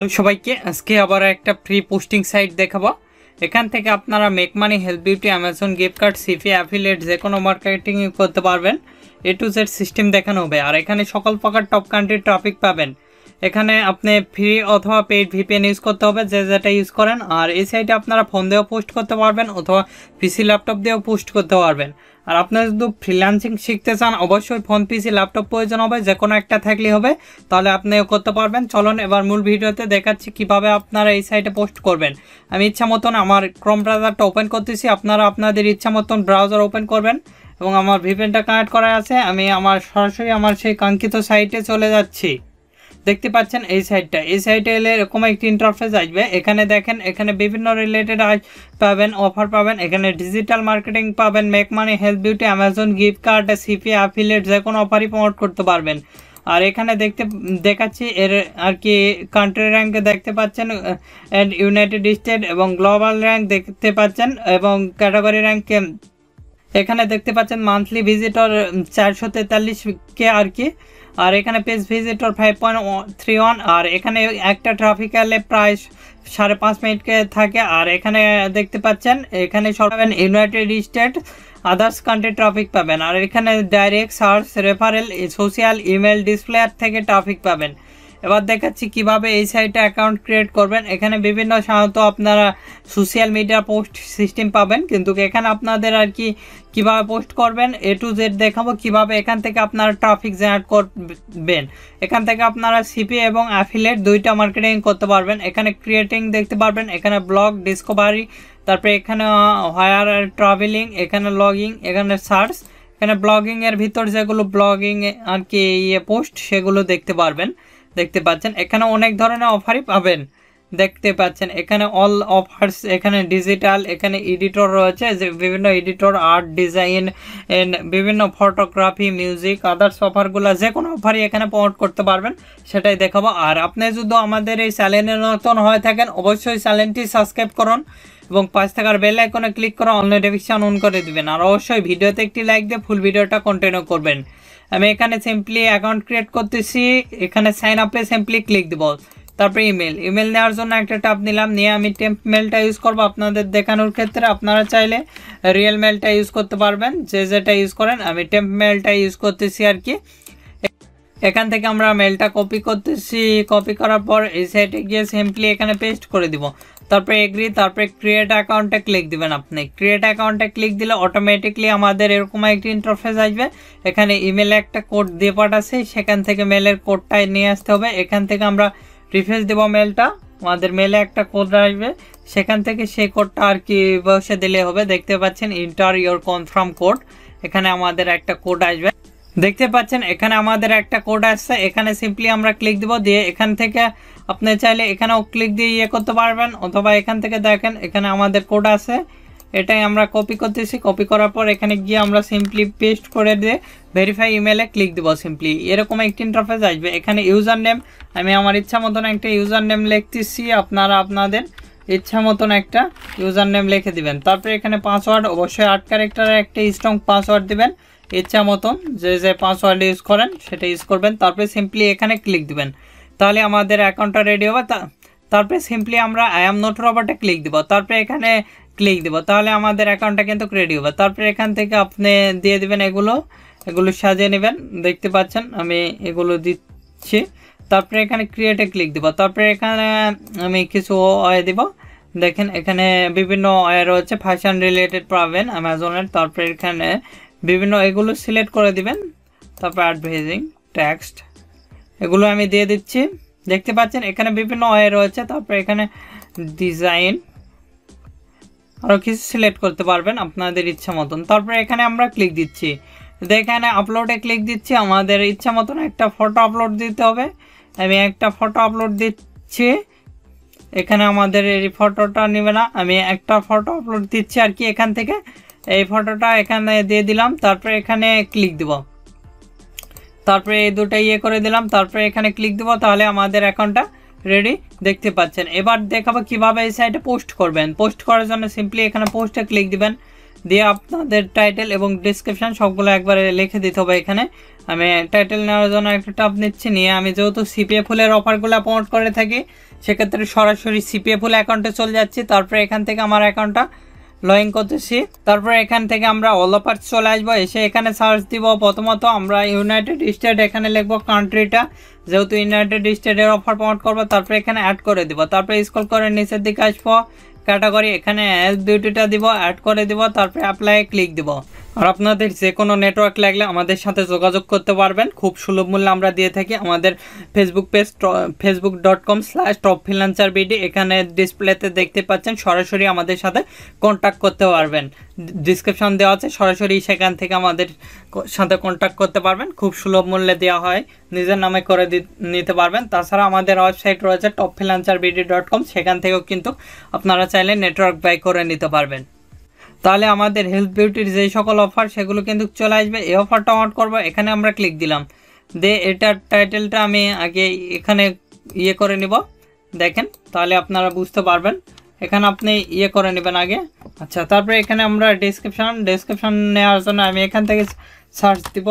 সবাইকে আজকে আবার একটা ফ্রি পোস্টিং সাইট দেখাবো। এখান থেকে আপনারা make money, health beauty, Amazon gift card, CPA, affiliate যে কোনো মার্কেটিং করতে পারবেন। A to Z সিস্টেম দেখানো হবে। আর এখানে সকল প্রকার টপ কান্ট্রির টপিক পাবেন। এখানে আপনি ফ্রি অথবা পেইড ভিপিএন ইউজ করতে হবে, যে যেটা ইউজ করেন। আর এই সাইটে আপনারা ফোন দিয়েও পোস্ট করতে পারবেন অথবা পিসি ল্যাপটপ দিয়েও পোস্ট করতে পারবেন। আর আপনারা যদি ফ্রিল্যান্সিং শিখতে চান অবশ্যই ফোন, পিসি, ল্যাপটপ প্রয়োজন হবে, যে কোনো একটা থাকলেই হবে, তাহলে আপনিও করতে পারবেন। চলুন এবার মূল ভিডিওতে দেখাচ্ছি কিভাবে আপনারা এই সাইটে পোস্ট করবেন। আমি ইচ্ছা মতন আমার ক্রোম ব্রাউজারটা ওপেন করতেছি, আপনারা আপনাদের ইচ্ছা মতন ব্রাউজার ওপেন করবেন এবং আমার ভিপিএনটা কানেক্ট করা আছে। আমি সরাসরি আমার সেই কাঙ্ক্ষিত সাইটে চলে যাচ্ছি। দেখতে পাচ্ছেন এই সাইটে এলে এরকম একটি ইন্টারফেস আসবে। এখানে দেখেন, এখানে বিভিন্ন রিলেটেড পাবেন, অফার পাবেন। এখানে ডিজিটাল মার্কেটিং পাবেন, make money, health beauty, Amazon gift card, CPA, affiliate যে কোনো অফারই প্রমোট করতে পারবেন। আর এখানে দেখাচ্ছি এর আর কি কান্ট্রি র্যাঙ্ক দেখতে পাচ্ছেন, ইউনাইটেড স্টেট এবং গ্লোবাল র্যাঙ্ক দেখতে পাচ্ছেন এবং ক্যাটাগরি র্যাঙ্ক এখানে দেখতে পাচ্ছেন। মান্থলি ভিজিটর 443K আর কি। আর এখানে পেজ ভিজিটর 5.31। আর এখানে একটা ট্রাফিকালে প্রায় 5.5 মিনিটকে থাকে। আর এখানে দেখতে পাচ্ছেন এখানে সব পাবেন united state, others country traffic পাবেন। আর এখানে direct search, referral, social, email, ডিসপ্লেয়ার থেকে ট্রাফিক পাবেন। এবার দেখাচ্ছি কিভাবে এই সাইটে অ্যাকাউন্ট ক্রিয়েট করবেন। এখানে বিভিন্ন সাধারণত আপনারা সোশ্যাল মিডিয়া পোস্ট সিস্টেম পাবেন, কিন্তু এখানে আপনাদের আর কি কিভাবে পোস্ট করবেন A to Z দেখাবো। কিভাবে এখান থেকে আপনারা ট্রাফিক জেনারেট করবেন। এখান থেকে আপনারা সিপি এবং অ্যাফিলিয়েট দুইটা মার্কেটিং করতে পারবেন। এখানে ক্রিয়েটিং দেখতে পারবেন, এখানে ব্লগ, ডিসকভারি, তারপরে এখানে হায়ার ট্রাভেলিং, এখানে লগিং, এখানে সার্চ, এখানে ব্লগিং এর ভিতর যেগুলো ব্লগিং আর কি পোস্ট সেগুলো দেখতে পারবেন। দেখতে পাচ্ছেন এখানে অনেক ধরনের অফারই পাবেন। দেখতে পাচ্ছেন এখানে অল অফার্স, এখানে ডিজিটাল, এখানে এডিটর রয়েছে, যে বিভিন্ন এডিটর, আর্ট, ডিজাইন, বিভিন্ন ফটোগ্রাফি, মিউজিক, আদার্স অফারগুলো যে কোনো অফারই এখানে প্রমোট করতে পারবেন, সেটাই দেখাবো। আর আপনি যদি আমাদের এই চ্যানেলে নতুন হয়ে থাকেন অবশ্যই চ্যানেলটি সাবস্ক্রাইব করুন এবং পাশে থাকার বেল আইকনে ক্লিক করে অল নোটিফিকেশন অন করে দিবেন। আর অবশ্যই ভিডিওতে একটি লাইক দিয়ে ফুল ভিডিওটা কন্টিনিউ করবেন। আমি এখানে সিম্পলি অ্যাকাউন্ট ক্রিয়েট করতেছি। এখানে সাইন আপে সিম্পলি ক্লিক দিব। তারপরে ইমেল নেওয়ার জন্য একটা ট্যাব নিলাম, নিয়ে আমি টেম্প মেলটা ইউজ করব আপনাদের দেখানোর ক্ষেত্রে। আপনারা চাইলে রিয়েল মেলটা ইউজ করতে পারবেন, যে যেটা ইউজ করেন। আমি টেম্প মেলটা ইউজ করতেছি আর কি। এখান থেকে আমরা মেলটা কপি করতেছি। কপি করার পর এই সাইটে গিয়ে সিম্পলি এখানে পেস্ট করে দিব। তারপরে এগ্রি, তারপরে ক্রিয়েট অ্যাকাউন্টে ক্লিক দিবেন। আপনি ক্রিয়েট অ্যাকাউন্টে ক্লিক দিলে অটোমেটিকলি আমাদের এরকম একটি ইন্টারফেস আসবে। এখানে ইমেলে একটা কোড দিয়ে পাঠাচ্ছে, সেখান থেকে মেলের কোডটাই নিয়ে আসতে হবে। এখান থেকে আমরা রিফ্রেশ দেব মেলটা, আমাদের মেলে একটা কোড আসবে, সেখান থেকে সেই কোডটা আর কি বসে দিলে হবে। দেখতে পাচ্ছেন ইন্টার ইওর কনফার্ম কোড, এখানে আমাদের একটা কোড আসবে। দেখতে পাচ্ছেন এখানে আমাদের একটা কোড আসছে। এখানে সিম্পলি আমরা ক্লিক দিব, দিয়ে এখান থেকে আপনি চাইলে এখানেও ক্লিক দিয়ে করতে পারবেন, অথবা এখান থেকে দেখেন এখানে আমাদের কোড আছে, এটাই আমরা কপি করতেছি। কপি করার পর এখানে গিয়ে আমরা সিম্পলি পেস্ট করে দিয়ে ভেরিফাই ইমেলে ক্লিক দিব। সিম্পলি এরকম একটি ইন্টারফেস আসবে। এখানে ইউজার নেম, আমি আমার ইচ্ছা মতন একটা ইউজার নেম লিখতেছি, আপনারা আপনাদের ইচ্ছা মতন একটা ইউজার নেম লিখে দিবেন। তারপরে এখানে পাসওয়ার্ড, অবশ্যই 8 ক্যারেক্টারের একটা স্ট্রং পাসওয়ার্ড দিবেন, ইচ্ছা মতন যে পাসওয়ার্ড ইউজ করেন সেটা ইউজ করবেন। তারপরে সিম্পলি এখানে ক্লিক দিবেন, তাহলে আমাদের অ্যাকাউন্টটা রেডি হবে। তারপরে সিম্পলি আমরা আই এম নট রোবটে ক্লিক দিব, তারপরে এখানে ক্লিক দিব, তাহলে আমাদের অ্যাকাউন্টটা কিন্তু রেডি হবে। তারপরে এখান থেকে আপনি দিয়ে দিবেন এগুলো সাজিয়ে নেবেন। দেখতে পাচ্ছেন আমি এগুলো দিচ্ছি। তারপরে এখানে ক্রিয়েটে ক্লিক দিব, তারপরে এখানে আমি কিছু অয়ে দিব। দেখেন এখানে বিভিন্ন অয়ে রয়েছে, ফ্যাশন রিলেটেড পাবেন অ্যামাজনের। তারপরে এখানে বিভিন্ন এগুলো সিলেক্ট করে দিবেন। তারপর অ্যাডভার্টাইজিং, টেক্সট, এগুলো আমি দিয়ে দিচ্ছি। দেখতে পাচ্ছেন এখানে বিভিন্ন ওয়ে রয়েছে। তারপরে এখানে ডিজাইন, আরও কিছু সিলেক্ট করতে পারবেন আপনাদের ইচ্ছা মতন। তারপরে এখানে আমরা ক্লিক দিচ্ছি, এখানে আপলোডে ক্লিক দিচ্ছি। আমাদের ইচ্ছা মতন একটা ফটো আপলোড দিতে হবে। আমি একটা ফটো আপলোড দিচ্ছি। এখানে আমাদের এই ফটোটা নেবে না, আমি একটা ফটো আপলোড দিচ্ছি আর কি। এখান থেকে এই ফটোটা এখানে দিয়ে দিলাম, তারপরে এখানে ক্লিক দিব, তারপরে এই দুটো করে দিলাম, তারপরে এখানে ক্লিক দিব, তাহলে আমাদের অ্যাকাউন্টটা রেডি। দেখতে পাচ্ছেন এবার দেখাবো কিভাবে এই সাইটে পোস্ট করবেন। পোস্ট করার জন্য সিম্পলি এখানে পোস্টে ক্লিক দিবেন, দিয়ে আপনাদের টাইটেল এবং ডেসক্রিপশন সবগুলো একবারে লিখে দিতে হবে। এখানে আমি টাইটেল নেওয়ার জন্য একটা ট্যাব নিচ্ছি, নিয়ে আমি যেহেতু সিপিএ ফুলের অফারগুলো প্রমোট করে থাকি সেক্ষেত্রে সরাসরি সিপিএ ফুল অ্যাকাউন্টে চলে যাচ্ছি। তারপরে এখান থেকে আমার অ্যাকাউন্টটা লগ ইন করতেছি। তারপরে এখান থেকে আমরা অল অফার চলে আসবো, এসে এখানে সার্চ দিব। প্রথমত আমরা ইউনাইটেড স্টেট এখানে লিখবো কান্ট্রিটা, যেহেতু ইউনাইটেড স্টেটের অফার প্রমোট করবো। তারপরে এখানে অ্যাড করে দিব। তারপরে স্ক্রল করে নিচের দিকে আসবো, ক্যাটাগরি এখানে হেলথ বিউটিটা দিব, অ্যাড করে দিব। তারপরে অ্যাপ্লাই ক্লিক দিব। আর আপনাদের যে কোনো নেটওয়ার্ক লাগলে আমাদের সাথে যোগাযোগ করতে পারবেন, খুব সুলভ মূল্যে আমরা দিয়ে থাকি। আমাদের ফেসবুক পেজ facebook.com/topfreelancerbd, এখানে ডিসপ্লেতে দেখতে পাচ্ছেন, সরাসরি আমাদের সাথে কন্ট্যাক্ট করতে পারবেন। ডিসক্রিপশন দেওয়া আছে, সরাসরি সেখান থেকে আমাদের সাথে কন্ট্যাক্ট করতে পারবেন। খুব সুলভ মূল্যে দেওয়া হয়, নিজের নামে করে নিতে পারবেন। তাছাড়া আমাদের ওয়েবসাইট রয়েছে topfreelancerbd.com, সেখান থেকেও কিন্তু আপনারা চাইলে নেটওয়ার্ক বাই করে নিতে পারবেন। তাহলে আমাদের হেলথ বিউটির যেই সকল অফার সেগুলো কিন্তু চলে আসবে। এই অফারটা অন করবো, এখানে আমরা ক্লিক দিলাম। এটার টাইটেলটা আমি আগে এখানে করে নিব, দেখেন, তাহলে আপনারা বুঝতে পারবেন। এখানে আপনি করে নেবেন আগে। আচ্ছা, তারপরে এখানে আমরা ডেসক্রিপশন নেওয়ার জন্য আমি এখান থেকে সার্চ দিব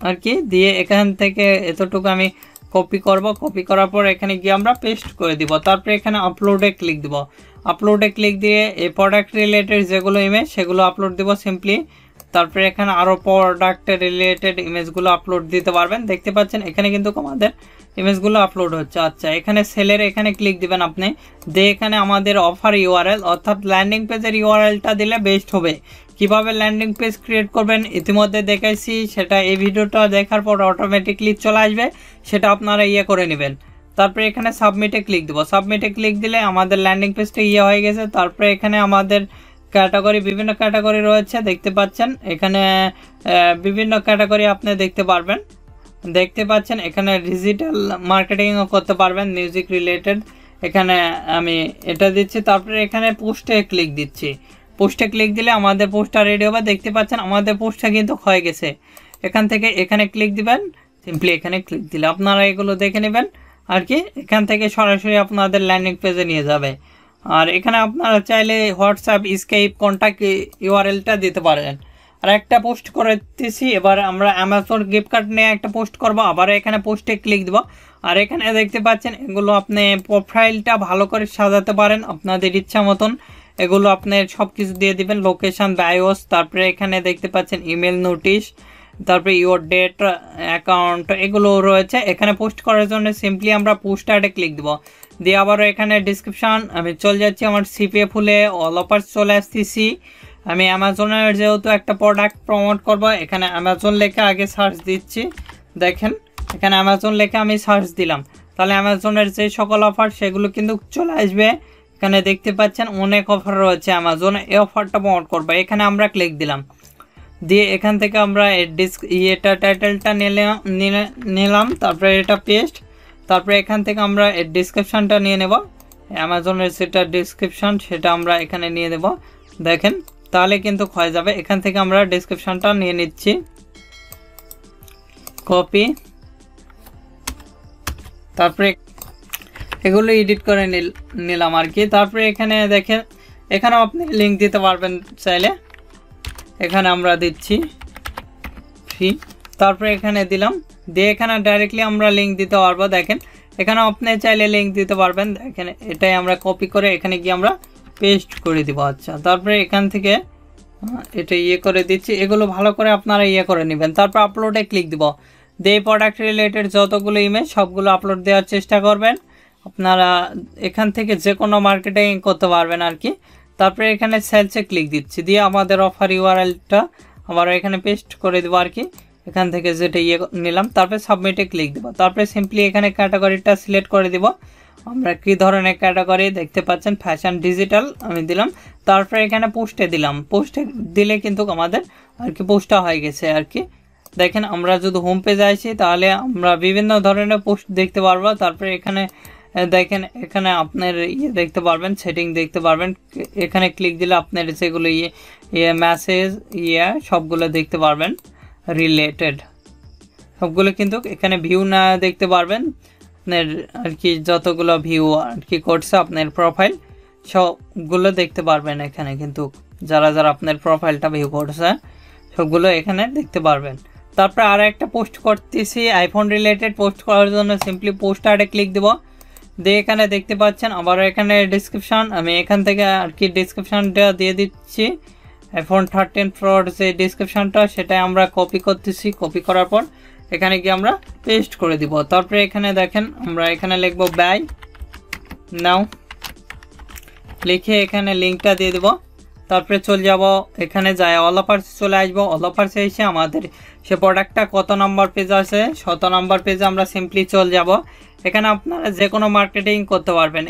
আর কি, দিয়ে এখান থেকে এতটুকু আমি কপি করব। কপি করার পর এখানে গিয়ে আমরা পেস্ট করে দিব। তারপরে এখানে আপলোডে ক্লিক দিব। আপলোডে ক্লিক দিয়ে এই প্রোডাক্ট রিলেটেড যেগুলো ইমেজ সেগুলো আপলোড দিব সিম্পলি। তারপরে এখানে আরও প্রোডাক্ট রিলেটেড ইমেজগুলো আপলোড দিতে পারবেন। দেখতে পাচ্ছেন এখানে কিন্তু আমাদের ইমেজগুলো আপলোড হচ্ছে। আচ্ছা, এখানে সেলের এখানে ক্লিক দিবেন আপনি, দিয়ে এখানে আমাদের অফার ইউআরএল অর্থাৎ ল্যান্ডিং পেজের ইউআরএলটা দিলে বেস্ট হবে। কিভাবে ল্যান্ডিং পেজ ক্রিয়েট করবেন ইতিমধ্যে দেখাইছি, সেটা এই ভিডিওটা দেখার পর অটোমেটিকলি চলে আসবে, সেটা আপনারা করে নেবেন। তারপরে এখানে সাবমিটে ক্লিক দেবো। সাবমিটে ক্লিক দিলে আমাদের ল্যান্ডিং পেজটা হয়ে গেছে। তারপরে এখানে আমাদের ক্যাটাগরি, বিভিন্ন ক্যাটাগরি রয়েছে, দেখতে পাচ্ছেন এখানে বিভিন্ন ক্যাটাগরি আপনি দেখতে পাচ্ছেন। এখানে ডিজিটাল মার্কেটিংও করতে পারবেন, মিউজিক রিলেটেড। এখানে আমি এটা দিচ্ছি। তারপরে এখানে পোস্টে ক্লিক দিচ্ছি। পোস্টে ক্লিক দিলে আমাদের পোস্টটা রেডি হবে। দেখতে পাচ্ছেন আমাদের পোস্টটা কিন্তু হয়ে গেছে। এখান থেকে এখানে ক্লিক দিবেন, সিম্পলি এখানে ক্লিক দিলে আপনারা এগুলো দেখে নেবেন আর কি। এখান থেকে সরাসরি আপনাদের ল্যান্ডিং পেজে নিয়ে যাবে। আর এখানে আপনারা চাইলে হোয়াটসঅ্যাপ, স্কাইপ, কন্ট্যাক্ট ইউআরএলটা দিতে পারেন। আর একটা পোস্ট করতেছি, এবার আমরা অ্যামাজন গিফট কার্ড নিয়ে একটা পোস্ট করব। আবার এখানে পোস্টে ক্লিক দেব। আর এখানে দেখতে পাচ্ছেন এগুলো আপনি প্রোফাইলটা ভালো করে সাজাতে পারেন আপনাদের ইচ্ছা মতন। এগুলো আপনি সব কিছু দিয়ে দিবেন, লোকেশন, বায়োস। তারপরে এখানে দেখতে পাচ্ছেন ইমেল নোটিশ, তারপরে ইউর ডেট, অ্যাকাউন্ট, এগুলো রয়েছে। এখানে পোস্ট করার জন্য সিম্পলি আমরা পোস্ট অ্যাডে ক্লিক দেবো, দিয়ে আবারও এখানে ডিসক্রিপশান আমি চলে যাচ্ছি। আমার সিপিএ ফুলে অল অফার চলে আসতেছি। আমি অ্যামাজনের যেহেতু একটা প্রোডাক্ট প্রমোট করব, এখানে অ্যামাজন লেখে আগে সার্চ দিচ্ছি। দেখেন এখানে অ্যামাজন লেখে আমি সার্চ দিলাম, তাহলে অ্যামাজনের যে সকল অফার সেগুলো কিন্তু চলে আসবে। এখানে দেখতে পাচ্ছেন অনেক অফার রয়েছে অ্যামাজন, এই অফারটা প্রমোট করবো। এখানে আমরা ক্লিক দিলাম, দিয়ে এখান থেকে আমরা এটা টাইটেলটা নিলাম। তারপরে এটা পেস্ট। তারপরে এখান থেকে আমরা এর ডিসক্রিপশানটা নিয়ে নেব, অ্যামাজনের যেটা ডিসক্রিপশান সেটা আমরা এখানে নিয়ে দেব। দেখেন তাহলে কিন্তু হয়ে যাবে। এখান থেকে আমরা ডিসক্রিপশানটা নিয়ে নিচ্ছি, কপি। তারপরে এগুলো এডিট করে নিলাম আর কি। তারপরে এখানে দেখেন, এখানেও আপনি লিঙ্ক দিতে পারবেন চাইলে। এখানে আমরা দিচ্ছি ফ্রি। তারপরে এখানে দিলাম, দিয়ে এখানে ডাইরেক্টলি আমরা লিঙ্ক দিতে পারবো। দেখেন এখানে আপনি চাইলে লিঙ্ক দিতে পারবেন। দেখেন এটাই আমরা কপি করে এখানে গিয়ে আমরা পেস্ট করে দিব। আচ্ছা, তারপরে এখান থেকে এটা করে দিচ্ছি। এগুলো ভালো করে আপনারা করে নেবেন। তারপর আপলোডে ক্লিক দিব, দিয়ে প্রোডাক্ট রিলেটেড যতগুলো ইমেজ সবগুলো আপলোড দেওয়ার চেষ্টা করবেন। আপনারা এখান থেকে যে কোনো মার্কেটিং করতে পারবেন আর কি। তারপরে এখানে সেলসে ক্লিক দিচ্ছি, দিয়ে আমাদের অফার ইউআরএলটা আবার এখানে পেস্ট করে দেবো আর কি, এখান থেকে যেটা নিলাম। তারপরে সাবমিটে ক্লিক দেবো। তারপরে সিম্পলি এখানে ক্যাটাগরিটা সিলেক্ট করে দিব। আমরা কি ধরনের ক্যাটাগরি দেখতে পাচ্ছেন, ফ্যাশন, ডিজিটাল আমি দিলাম। তারপরে এখানে পোস্টে দিলাম। পোস্টে দিলে কিন্তু আমাদের আর কি পোস্টটা হয়ে গেছে আর কি। দেখেন আমরা যদি হোম পেজে আসি তাহলে আমরা বিভিন্ন ধরনের পোস্ট দেখতে পারবো। তারপরে এখানে দেখেন এখানে আপনার দেখতে পারবেন, সেটিং দেখতে পারবেন। এখানে ক্লিক দিলে আপনার যেগুলো মেসেজ সবগুলো দেখতে পারবেন, রিলেটেড সবগুলো কিন্তু এখানে ভিউ না দেখতে পারবেন। আপনার আর কি যতগুলো ভিউ আর কি করছে আপনার প্রোফাইল সবগুলো দেখতে পারবেন এখানে, কিন্তু যারা যারা আপনার প্রোফাইলটা ভিউ করছে সবগুলো এখানে দেখতে পারবেন। তারপরে আর একটা পোস্ট করতেছি আইফোন রিলেটেড। পোস্ট করার জন্য সিম্পলি পোস্ট আরে ক্লিক দেবো, দিয়ে এখানে দেখতে পাচ্ছেন আবার এখানে ডেসক্রিপশন, আমি এখান থেকে আর কি ডেসক্রিপশনটা দিয়ে দিচ্ছি। iPhone 13 Proর যে ডেসক্রিপশনটা সেটা আমরা কপি করতেছি, কপি করার পর এখানে গিয়ে আমরা পেস্ট করে দিব। তারপরে এখানে দেখেন আমরা এখানে লিখব বাই নাও, লিখে এখানে লিঙ্কটা দিয়ে দেব। তারপরে চলে যাব এখানে যায় অল অফার্স চলে আসবো। অল অফার্সে এসে আমাদের সে প্রোডাক্টটা কত নাম্বার পেজ আছে 100 নাম্বার পেজে আমরা সিম্পলি চলে যাব। এখানে আপনারা যে কোনো মার্কেটিং করতে পারবেন,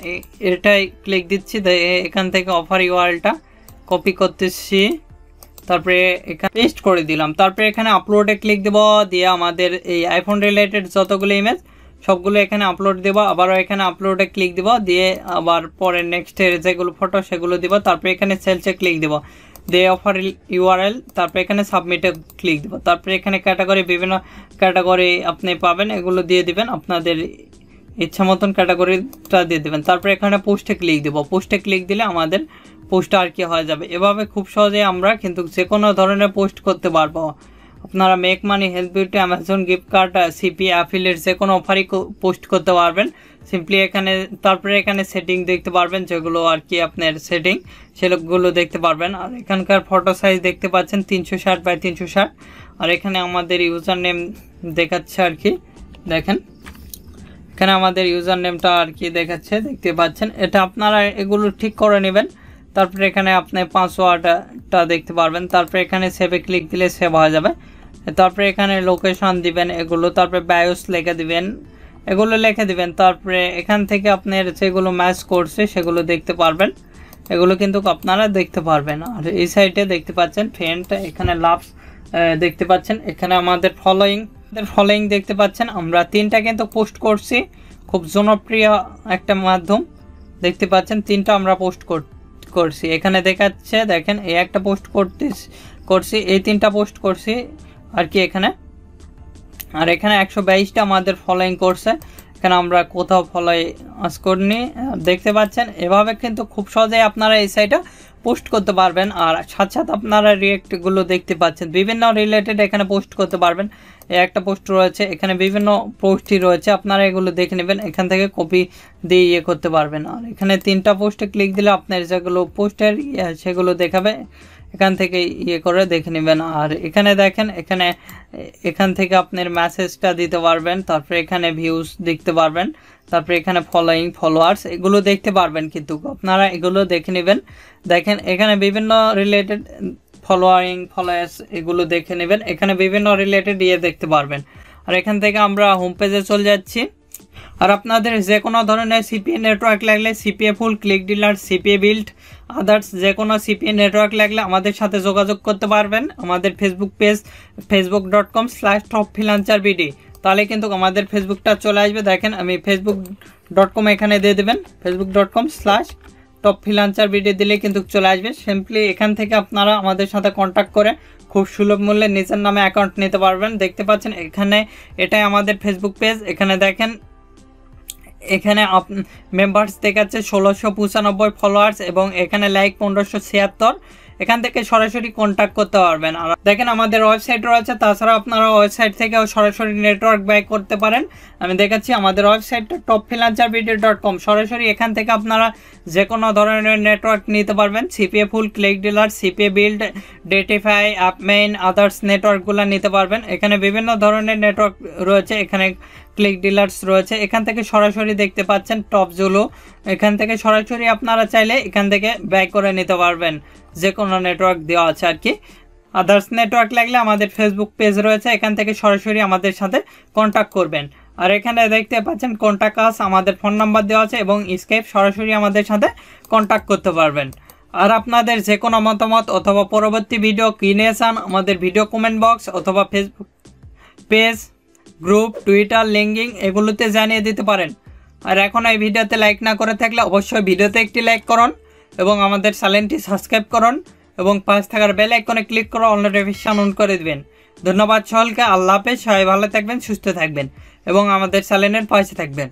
এটাই ক্লিক দিচ্ছি। এখান থেকে অফার ইউআরএলটা কপি করতেছি, তারপরে এখানে পেস্ট করে দিলাম। তারপরে এখানে আপলোডে ক্লিক দেব, দিয়ে আমাদের এই আইফোন রিলেটেড যতগুলো ইমেজ সবগুলো এখানে আপলোড দেবো। আবারও এখানে আপলোডে ক্লিক দিব, দিয়ে আবার পরে নেক্সটের যেগুলো ফটো সেগুলো দিব। তারপরে এখানে সেলসে ক্লিক দিব, দিয়ে অফার ইউআরএল, তারপরে এখানে সাবমিটে ক্লিক দিব। তারপরে এখানে ক্যাটাগরি, বিভিন্ন ক্যাটাগরি আপনি পাবেন, এগুলো দিয়ে দিবেন, আপনাদের ইচ্ছা মতন ক্যাটাগরিটা দিয়ে দেবেন। তারপরে এখানে পোস্টে ক্লিক দিব, পোস্টে ক্লিক দিলে আমাদের পোস্টটা আর কি হয়ে যাবে। এভাবে খুব সহজে আমরা কিন্তু যে কোনো ধরনের পোস্ট করতে পারবো। আপনারা make money, health beauty, Amazon gift card, CPA, affiliate যে কোনো অফারই পোস্ট করতে পারবেন সিম্পলি এখানে। তারপরে এখানে সেটিং দেখতে পারবেন, যেগুলো আর কি আপনার সেটিং সেগুলো দেখতে পারবেন। আর এখানকার ফটো সাইজ দেখতে পাচ্ছেন 360 বাই 360। আর এখানে আমাদের ইউজার নেম দেখাচ্ছে আর কি, দেখেন এখানে আমাদের ইউজার নেমটা আর কি দেখাচ্ছে, দেখতে পাচ্ছেন। এটা আপনারা এগুলো ঠিক করে নেবেন। তারপরে এখানে আপনি পাসওয়ার্ডটা দেখতে পারবেন। তারপরে এখানে সেভে ক্লিক দিলে সেভ হয়ে যাবে। তারপরে এখানে লোকেশন দিবেন এগুলো, তারপরে বায়োস লিখে দিবেন, এগুলো লিখে দিবেন। তারপরে এখান থেকে আপনার যেগুলো ম্যাচ করছে সেগুলো দেখতে পারবেন, এগুলো কিন্তু আপনারা দেখতে পারবেন। আর এই সাইডে দেখতে পাচ্ছেন ফ্রেন্ড, এখানে লাভস দেখতে পাচ্ছেন, এখানে আমাদের ফলোয়িং দেখতে পাচ্ছেন। আমরা 3টা কিন্তু পোস্ট করছি, খুব জনপ্রিয় একটা মাধ্যম দেখতে পাচ্ছেন। 3টা আমরা পোস্ট করছি, এখানে দেখাচ্ছে দেখেন, এই একটা পোস্ট করছি, এই 3টা পোস্ট করছি আর কি এখানে। আর এখানে 122টা আমাদের ফলোয়িং করছে, এখানে আমরা কোথাও ফলোয়ার্স করিনি দেখতে পাচ্ছেন। এভাবে কিন্তু খুব সহজেই আপনারা এই সাইটে পোস্ট করতে পারবেন। আর সাথে সাথে আপনারা রিয়েক্টগুলো দেখতে পাচ্ছেন, বিভিন্ন রিলেটেড এখানে পোস্ট করতে পারবেন। এই একটা পোস্ট রয়েছে, এখানে বিভিন্ন পোস্টই রয়েছে, আপনারা এগুলো দেখে নেবেন, এখান থেকে কপি দিয়ে ইয়ে করতে পারবেন। আর এখানে 3টা পোস্টে ক্লিক দিলে আপনার যেগুলো পোস্টের সেগুলো দেখাবে, এখান থেকে ইয়ে করে দেখে নেবেন। আর এখানে দেখেন, এখান থেকে আপনার মেসেজটা দিতে পারবেন। তারপরে এখানে ভিউজ দেখতে পারবেন, তারপরে এখানে ফলোয়িং, ফলোয়ার্স এগুলো দেখতে পারবেন, কিন্তু আপনারা এগুলো দেখে নেবেন। দেখেন এখানে বিভিন্ন রিলেটেড ফলোয়িং, ফলোয়ার্স এগুলো দেখে নেবেন, এখানে বিভিন্ন রিলেটেড ইয়ে দেখতে পারবেন। আর এখান থেকে আমরা হোম পেজে চলে যাচ্ছি। আর আপনাদের যে কোনো ধরনের CPA নেটওয়ার্ক লাগলে, CPA full, click dealer, CPA build, others যে কোনো CPA নেটওয়ার্ক লাগলে আমাদের সাথে যোগাযোগ করতে পারবেন। আমাদের ফেসবুক পেজ facebook.com/topfreelancerbd, তাহলে কিন্তু আমাদের ফেসবুকটা চলে আসবে। দেখেন আমি facebook.com এখানে দিয়ে দেবেন, facebook.com/topfreelancerbd দিলে কিন্তু চলে আসবে। সিম্পলি এখান থেকে আপনারা আমাদের সাথে কন্ট্যাক্ট করে খুব সুলভ মূল্যে নিজের নামে অ্যাকাউন্ট নিতে পারবেন। দেখতে পাচ্ছেন এখানে এটাই আমাদের ফেসবুক পেজ। এখানে দেখেন, এখানে মেম্বার্স দেখাচ্ছে 1695 ফলোয়ার্স, এবং এখানে লাইক 1576। এখান থেকে সরাসরি কন্ট্যাক্ট করতে পারবেন। আর দেখেন আমাদের ওয়েবসাইট রয়েছে, তাছাড়া আপনারা ওয়েবসাইট থেকেও সরাসরি নেটওয়ার্ক ব্যয় করতে পারেন। আমি দেখাচ্ছি আমাদের ওয়েবসাইটটা topfreelancerbd.com, সরাসরি এখান থেকে আপনারা যে কোনো ধরনের নেটওয়ার্ক নিতে পারবেন। CPA full, click dealer, CPA build, ডেটিফাই, অ্যাপমেইন, আদার্স নেটওয়ার্কগুলো নিতে পারবেন। এখানে বিভিন্ন ধরনের নেটওয়ার্ক রয়েছে, এখানে ক্লিক ডিলার্স রয়েছে, এখান থেকে সরাসরি দেখতে পাচ্ছেন টপ জুলো, এখান থেকে সরাসরি আপনারা চাইলে এখান থেকে ব্যয় করে নিতে পারবেন, যে কোনো নেটওয়ার্ক দেওয়া আছে আর কি। আদার্স নেটওয়ার্ক লাগলে আমাদের ফেসবুক পেজ রয়েছে, এখান থেকে সরাসরি আমাদের সাথে কন্ট্যাক্ট করবেন। আর এখানে দেখতে পাচ্ছেন কন্ট্যাক্ট আস, আমাদের ফোন নাম্বার দেওয়া আছে, এবং স্কাইপ, সরাসরি আমাদের সাথে কন্ট্যাক্ট করতে পারবেন। আর আপনাদের যে কোনো মতামত অথবা পরবর্তী ভিডিও কি নিয়ে চান, আমাদের ভিডিও কমেন্ট বক্স অথবা Facebook page, group, Twitter, linking এগুলোতে জানিয়ে দিতে পারেন। আর এখন এই ভিডিওতে লাইক না করে থাকলে অবশ্যই ভিডিওতে একটি লাইক করুন, এবং আমাদের চ্যানেলটি সাবস্ক্রাইব করুন, এবং পাশে থাকার বেল আইকনে ক্লিক করে অল নোটিফিকেশন অন করে দিবেন। ধন্যবাদ সকলকে, আল্লাহ হাফেজ, সবাই ভালো থাকবেন, সুস্থ থাকবেন, এবং আমাদের চ্যানেলের পাশে থাকবেন।